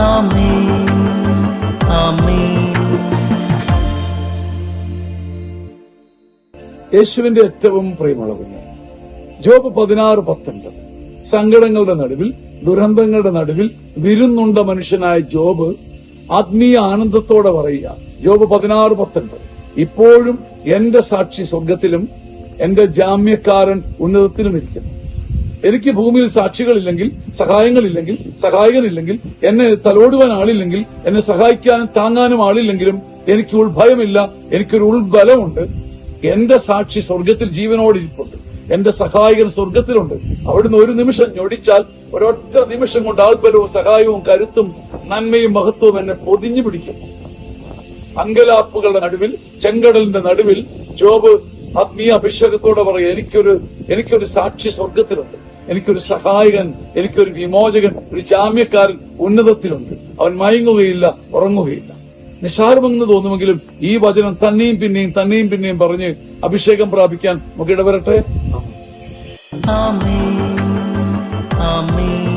ആമേൻ ആമേൻ. യേശുവിന്റെ ഏറ്റവും പ്രിയമുള്ളവന് ജോബ് 16:19. സങ്കടങ്ങളുടെ നടുവിൽ, ദുരന്തങ്ങളുടെ നടുവിൽ വിരുന്നുണ്ട മനുഷ്യനായ ജോബ് ആത്മീയ ആനന്ദത്തോടെ പറയുക. ജോബ് 16:19. ഇപ്പോഴും എന്റെ സാക്ഷി സ്വർഗത്തിലും എന്റെ ജാമ്യക്കാരൻ ഉന്നതത്തിലും ഇരിക്കുന്നു. എനിക്ക് ഭൂമിയിൽ സാക്ഷികളില്ലെങ്കിൽ, സഹായങ്ങളില്ലെങ്കിൽ, സഹായകനില്ലെങ്കിൽ, എന്നെ തലോടുവാൻ ആളില്ലെങ്കിൽ, എന്നെ സഹായിക്കാനും താങ്ങാനും ആളില്ലെങ്കിലും എനിക്ക് ഉൾഭയമില്ല. എനിക്കൊരു ഉൾബലമുണ്ട്. എന്റെ സാക്ഷി സ്വർഗത്തിൽ ജീവനോടിരിപ്പുണ്ട്. എന്റെ സഹായകൻ സ്വർഗത്തിലുണ്ട്. അവിടുന്ന് ഒരു നിമിഷം ഞൊടിച്ചാൽ, ഒരൊറ്റ നിമിഷം കൊണ്ട് ആൾബലവും സഹായവും കരുത്തും നന്മയും മഹത്വവും എന്നെ പൊതിഞ്ഞു പിടിക്കും. അങ്കലാപ്പുകളുടെ നടുവിൽ, ചെങ്കടലിന്റെ നടുവിൽ ജോബ് ആത്മീയ അഭിഷേകത്തോടെ പറയും, എനിക്കൊരു സാക്ഷി സ്വർഗത്തിലുണ്ട്. എനിക്കൊരു സഹായകൻ, എനിക്കൊരു വിമോചകൻ, ഒരു ജാമ്യക്കാരൻ ഉന്നതത്തിലുണ്ട്. അവൻ മയങ്ങുകയില്ല, ഉറങ്ങുകയില്ല. നിസ്സാരമെന്ന് തോന്നുമെങ്കിലും ഈ വചനം തന്നെയും പിന്നെയും പറഞ്ഞ് അഭിഷേകം പ്രാപിക്കാൻ നമുക്ക് ഇടവരട്ടെ. ആമേൻ ആമേൻ.